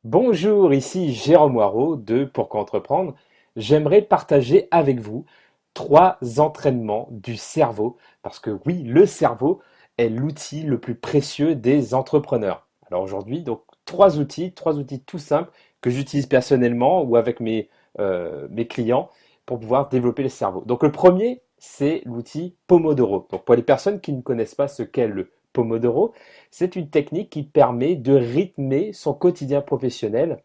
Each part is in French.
Bonjour, ici Jérôme Waro de Pourquoi Entreprendre. J'aimerais partager avec vous trois entraînements du cerveau, parce que oui, le cerveau est l'outil le plus précieux des entrepreneurs. Alors aujourd'hui, donc trois outils tout simples que j'utilise personnellement ou avec mes clients pour pouvoir développer le cerveau. Donc le premier, c'est l'outil Pomodoro. Donc pour les personnes qui ne connaissent pas ce qu'est le Pomodoro, c'est une technique qui permet de rythmer son quotidien professionnel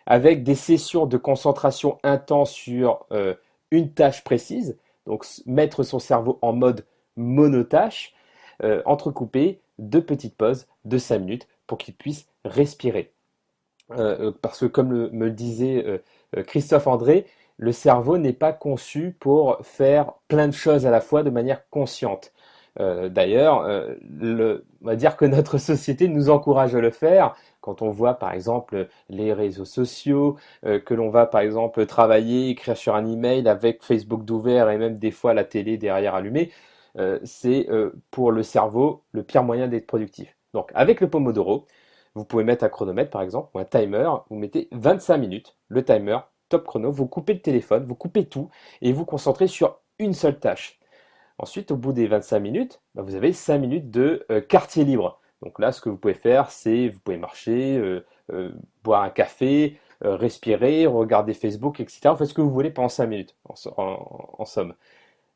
avec des sessions de concentration intense sur une tâche précise, donc mettre son cerveau en mode monotâche, entrecoupé de petites pauses de 5 minutes pour qu'il puisse respirer. Parce que comme me le disait Christophe André, le cerveau n'est pas conçu pour faire plein de choses à la fois de manière consciente. D'ailleurs, on va dire que notre société nous encourage à le faire quand on voit par exemple les réseaux sociaux, que l'on va par exemple travailler, écrire sur un email avec Facebook d'ouvert et même des fois la télé derrière allumée. C'est pour le cerveau le pire moyen d'être productif. Donc avec le Pomodoro, vous pouvez mettre un chronomètre par exemple ou un timer, vous mettez 25 minutes, le timer, top chrono, vous coupez le téléphone, vous coupez tout et vous concentrez sur une seule tâche. Ensuite, au bout des 25 minutes, vous avez 5 minutes de quartier libre. Donc là, ce que vous pouvez faire, c'est vous pouvez marcher, boire un café, respirer, regarder Facebook, etc. Vous faites ce que vous voulez pendant 5 minutes, en somme.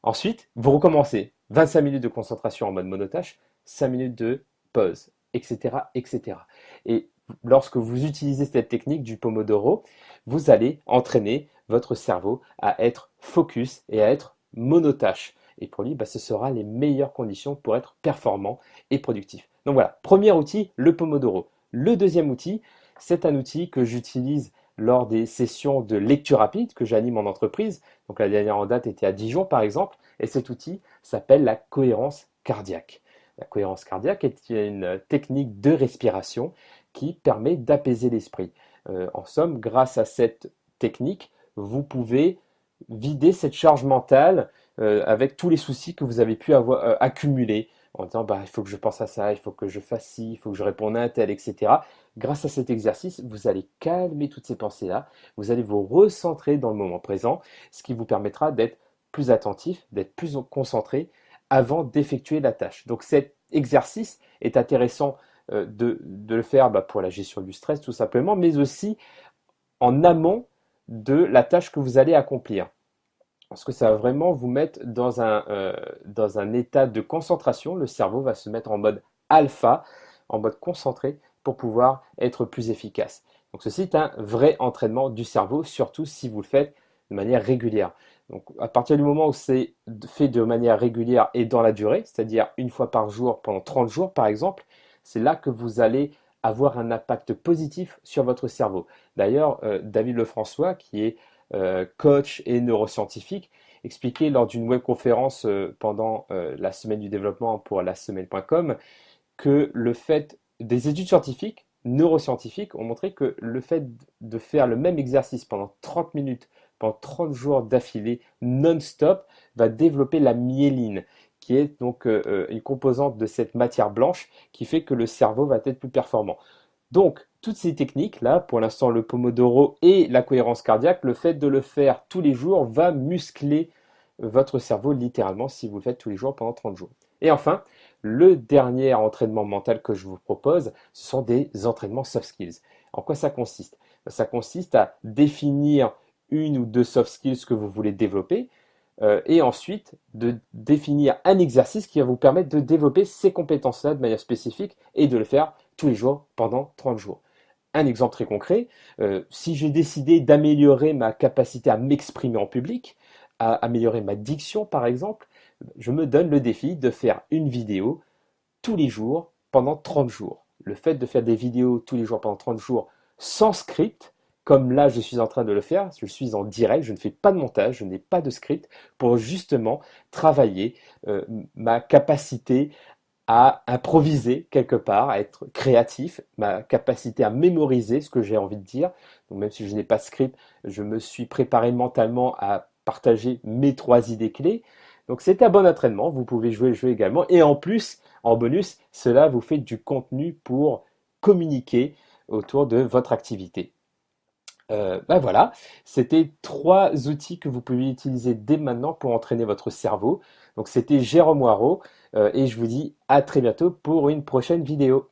Ensuite, vous recommencez. 25 minutes de concentration en mode monotâche, 5 minutes de pause, etc., etc. Et lorsque vous utilisez cette technique du Pomodoro, vous allez entraîner votre cerveau à être focus et à être monotâche. Et pour lui, ce sera les meilleures conditions pour être performant et productif. Donc voilà, premier outil, le Pomodoro. Le deuxième outil, c'est un outil que j'utilise lors des sessions de lecture rapide que j'anime en entreprise. Donc la dernière en date était à Dijon par exemple, et cet outil s'appelle la cohérence cardiaque. La cohérence cardiaque est une technique de respiration qui permet d'apaiser l'esprit. En somme, grâce à cette technique, vous pouvez vider cette charge mentale avec tous les soucis que vous avez pu avoir accumulés en disant il faut que je pense à ça, il faut que je fasse ci, il faut que je réponde à un tel, etc. Grâce à cet exercice, vous allez calmer toutes ces pensées-là, vous allez vous recentrer dans le moment présent, ce qui vous permettra d'être plus attentif, d'être plus concentré avant d'effectuer la tâche. Donc cet exercice est intéressant de le faire pour la gestion du stress tout simplement, mais aussi en amont de la tâche que vous allez accomplir. Parce que ça va vraiment vous mettre dans un état de concentration. Le cerveau va se mettre en mode alpha, en mode concentré, pour pouvoir être plus efficace. Donc ceci est un vrai entraînement du cerveau, surtout si vous le faites de manière régulière. Donc à partir du moment où c'est fait de manière régulière et dans la durée, c'est-à-dire une fois par jour pendant 30 jours par exemple, c'est là que vous allez avoir un impact positif sur votre cerveau. D'ailleurs, David Lefrançois, qui est coach et neuroscientifique, expliquait lors d'une webconférence pendant la semaine du développement pour la semaine.com que le fait des études scientifiques, neuroscientifiques, ont montré que le fait de faire le même exercice pendant 30 minutes, pendant 30 jours d'affilée, non-stop, va développer la myéline, qui est donc une composante de cette matière blanche qui fait que le cerveau va être plus performant. Donc, toutes ces techniques-là, pour l'instant le Pomodoro et la cohérence cardiaque, le fait de le faire tous les jours va muscler votre cerveau littéralement si vous le faites tous les jours pendant 30 jours. Et enfin, le dernier entraînement mental que je vous propose, ce sont des entraînements soft skills. En quoi ça consiste? Ça consiste à définir une ou deux soft skills que vous voulez développer et ensuite de définir un exercice qui va vous permettre de développer ces compétences-là de manière spécifique et de le faire tous les jours pendant 30 jours. Un exemple très concret, si j'ai décidé d'améliorer ma capacité à m'exprimer en public, à améliorer ma diction par exemple, je me donne le défi de faire une vidéo tous les jours pendant 30 jours. Le fait de faire des vidéos tous les jours pendant 30 jours sans script, comme là je suis en train de le faire, je suis en direct, je ne fais pas de montage, je n'ai pas de script, pour justement travailler ma capacité à improviser quelque part, à être créatif, ma capacité à mémoriser ce que j'ai envie de dire. Donc même si je n'ai pas de script, je me suis préparé mentalement à partager mes trois idées clés. Donc c'est un bon entraînement, vous pouvez jouer le jeu également. Et en plus, en bonus, cela vous fait du contenu pour communiquer autour de votre activité. Bah voilà, c'était trois outils que vous pouvez utiliser dès maintenant pour entraîner votre cerveau. Donc c'était Jérôme Moirot et je vous dis à très bientôt pour une prochaine vidéo.